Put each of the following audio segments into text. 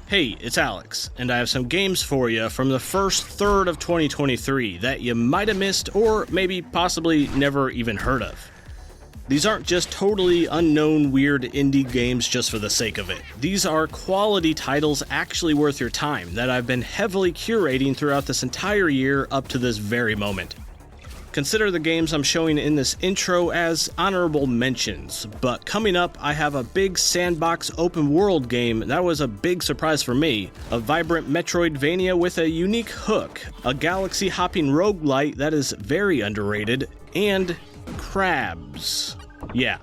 Hey, it's Alex, and I have some games for you from the first third of 2023 that you might have missed or maybe possibly never even heard of. These aren't just totally unknown weird indie games just for the sake of it. These are quality titles actually worth your time that I've been heavily curating throughout this entire year up to this very moment. Consider the games I'm showing in this intro as honorable mentions, but coming up I have a big sandbox open world game that was a big surprise for me, a vibrant Metroidvania with a unique hook, a galaxy hopping roguelite that is very underrated, and crabs. Yeah.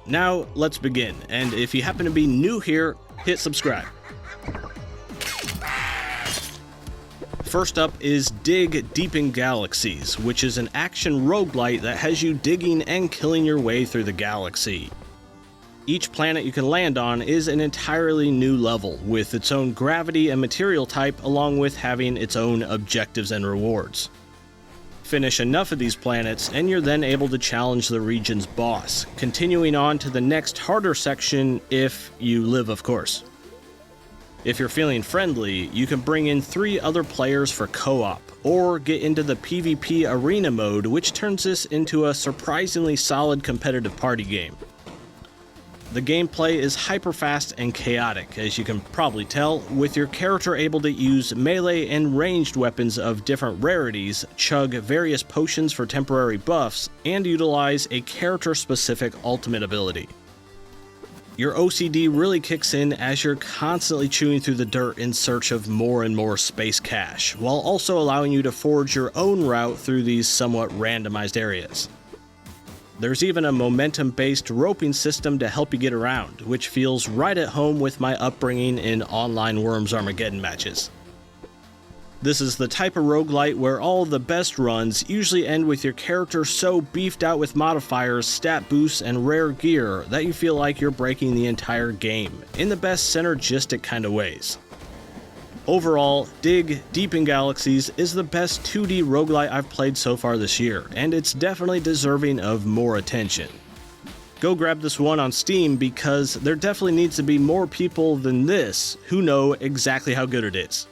Now let's begin, and if you happen to be new here, hit subscribe. First up is Dig Deep In Galaxies, which is an action roguelite that has you digging and killing your way through the galaxy. Each planet you can land on is an entirely new level, with its own gravity and material type along with having its own objectives and rewards. Finish enough of these planets and you're then able to challenge the region's boss, continuing on to the next harder section if you live, of course. If you're feeling friendly, you can bring in 3 other players for co-op, or get into the PvP arena mode, which turns this into a surprisingly solid competitive party game. The gameplay is hyper-fast and chaotic, as you can probably tell, with your character able to use melee and ranged weapons of different rarities, chug various potions for temporary buffs, and utilize a character-specific ultimate ability. Your OCD really kicks in as you're constantly chewing through the dirt in search of more and more space cache, while also allowing you to forge your own route through these somewhat randomized areas. There's even a momentum-based roping system to help you get around, which feels right at home with my upbringing in online Worms Armageddon matches. This is the type of roguelite where all of the best runs usually end with your character so beefed out with modifiers, stat boosts, and rare gear that you feel like you're breaking the entire game, in the best synergistic kind of ways. Overall, Dig Deep In Galaxies is the best 2D roguelite I've played so far this year, and it's definitely deserving of more attention. Go grab this one on Steam because there definitely needs to be more people than this who know exactly how good it is.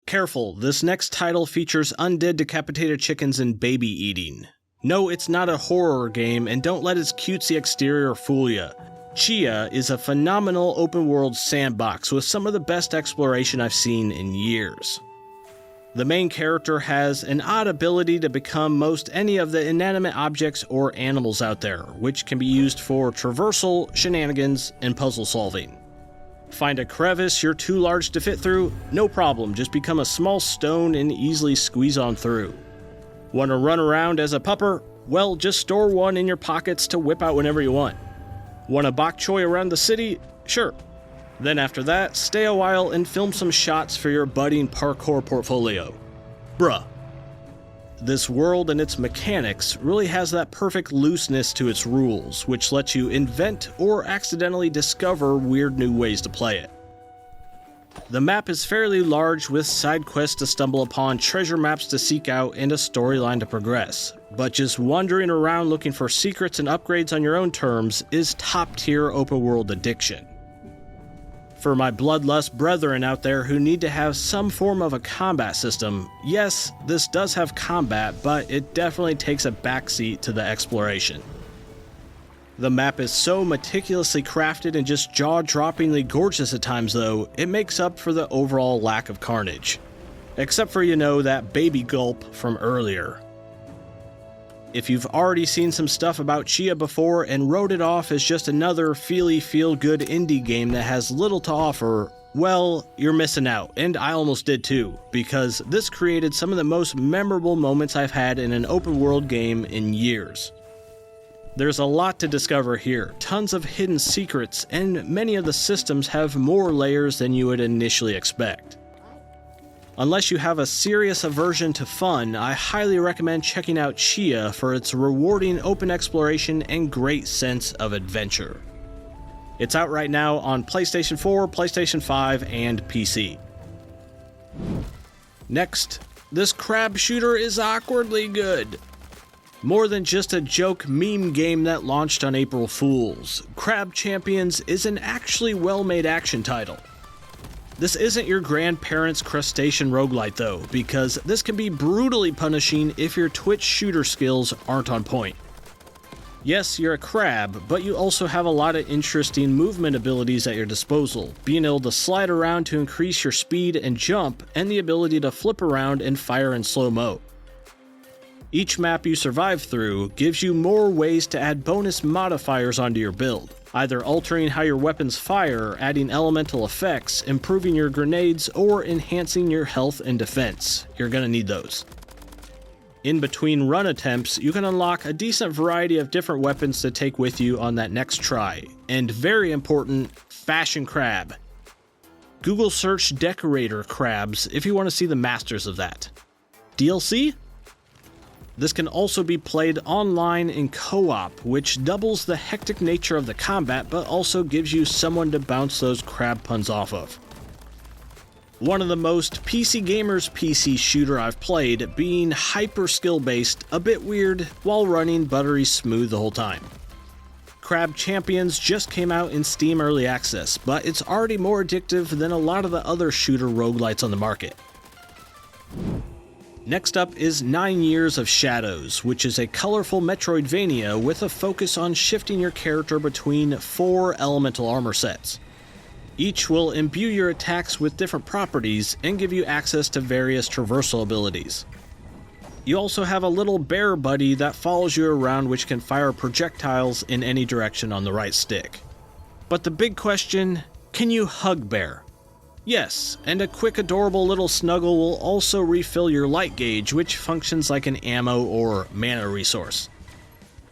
Careful, this next title features undead decapitated chickens and baby eating. No, it's not a horror game, and don't let its cutesy exterior fool ya. Tchia is a phenomenal open world sandbox with some of the best exploration I've seen in years. The main character has an odd ability to become most any of the inanimate objects or animals out there, which can be used for traversal, shenanigans, and puzzle solving. Find a crevice you're too large to fit through? No problem, just become a small stone and easily squeeze on through. Want to run around as a pupper? Well, just store one in your pockets to whip out whenever you want. Want a bok choy around the city? Sure. Then after that, stay a while and film some shots for your budding parkour portfolio. Bruh. This world and its mechanics really has that perfect looseness to its rules, which lets you invent or accidentally discover weird new ways to play it. The map is fairly large with side quests to stumble upon, treasure maps to seek out, and a storyline to progress, but just wandering around looking for secrets and upgrades on your own terms is top-tier open-world addiction. For my bloodlust brethren out there who need to have some form of a combat system, yes, this does have combat, but it definitely takes a backseat to the exploration. The map is so meticulously crafted and just jaw-droppingly gorgeous at times though, it makes up for the overall lack of carnage. Except for, that baby gulp from earlier. If you've already seen some stuff about Tchia before and wrote it off as just another feel-good indie game that has little to offer, well, you're missing out, and I almost did too, because this created some of the most memorable moments I've had in an open-world game in years. There's a lot to discover here, tons of hidden secrets, and many of the systems have more layers than you would initially expect. Unless you have a serious aversion to fun, I highly recommend checking out Tchia for its rewarding open exploration and great sense of adventure. It's out right now on PlayStation 4, PlayStation 5, and PC. Next, this crab shooter is awkwardly good. More than just a joke meme game that launched on April Fools, Crab Champions is an actually well-made action title. This isn't your grandparents' crustacean roguelite though, because this can be brutally punishing if your Twitch shooter skills aren't on point. Yes, you're a crab, but you also have a lot of interesting movement abilities at your disposal, being able to slide around to increase your speed and jump, and the ability to flip around and fire in slow-mo. Each map you survive through gives you more ways to add bonus modifiers onto your build, either altering how your weapons fire, adding elemental effects, improving your grenades, or enhancing your health and defense. You're gonna need those. In between run attempts, you can unlock a decent variety of different weapons to take with you on that next try, and very important, Fashion Crab. Google search Decorator Crabs if you want to see the masters of that. DLC? This can also be played online in co-op, which doubles the hectic nature of the combat but also gives you someone to bounce those crab puns off of. One of the most PC gamers PC shooter I've played, being hyper skill based, a bit weird, while running buttery smooth the whole time. Crab Champions just came out in Steam Early Access, but it's already more addictive than a lot of the other shooter roguelites on the market. Next up is 9 Years of Shadows, which is a colorful Metroidvania with a focus on shifting your character between 4 elemental armor sets. Each will imbue your attacks with different properties and give you access to various traversal abilities. You also have a little bear buddy that follows you around, which can fire projectiles in any direction on the right stick. But the big question, can you hug bear? Yes, and a quick adorable little snuggle will also refill your light gauge, which functions like an ammo or mana resource.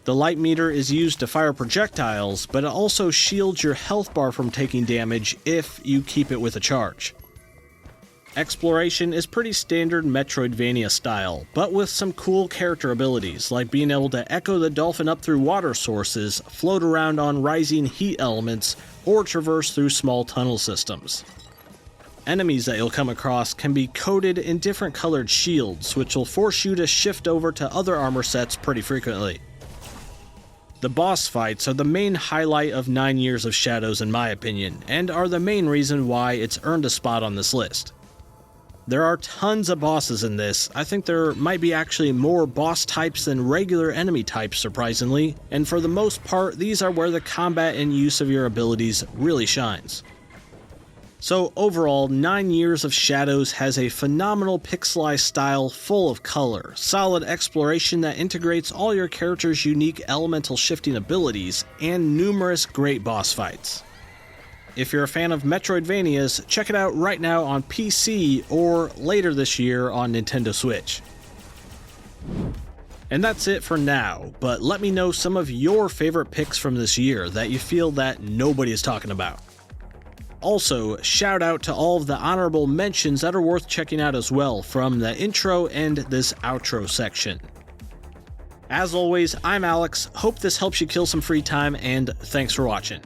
The light meter is used to fire projectiles, but it also shields your health bar from taking damage if you keep it with a charge. Exploration is pretty standard Metroidvania style, but with some cool character abilities, like being able to echo the dolphin up through water sources, float around on rising heat elements, or traverse through small tunnel systems. Enemies that you'll come across can be coated in different colored shields, which will force you to shift over to other armor sets pretty frequently. The boss fights are the main highlight of 9 Years of Shadows in my opinion, and are the main reason why it's earned a spot on this list. There are tons of bosses in this. I think there might be actually more boss types than regular enemy types, surprisingly, and for the most part, these are where the combat and use of your abilities really shines. So overall, 9 Years of Shadows has a phenomenal pixelized style full of color, solid exploration that integrates all your character's unique elemental shifting abilities, and numerous great boss fights. If you're a fan of Metroidvanias, check it out right now on PC or later this year on Nintendo Switch. And that's it for now, but let me know some of your favorite picks from this year that you feel that nobody is talking about. Also, shout out to all of the honorable mentions that are worth checking out as well from the intro and this outro section. As always, I'm Alex, hope this helps you kill some free time, and thanks for watching.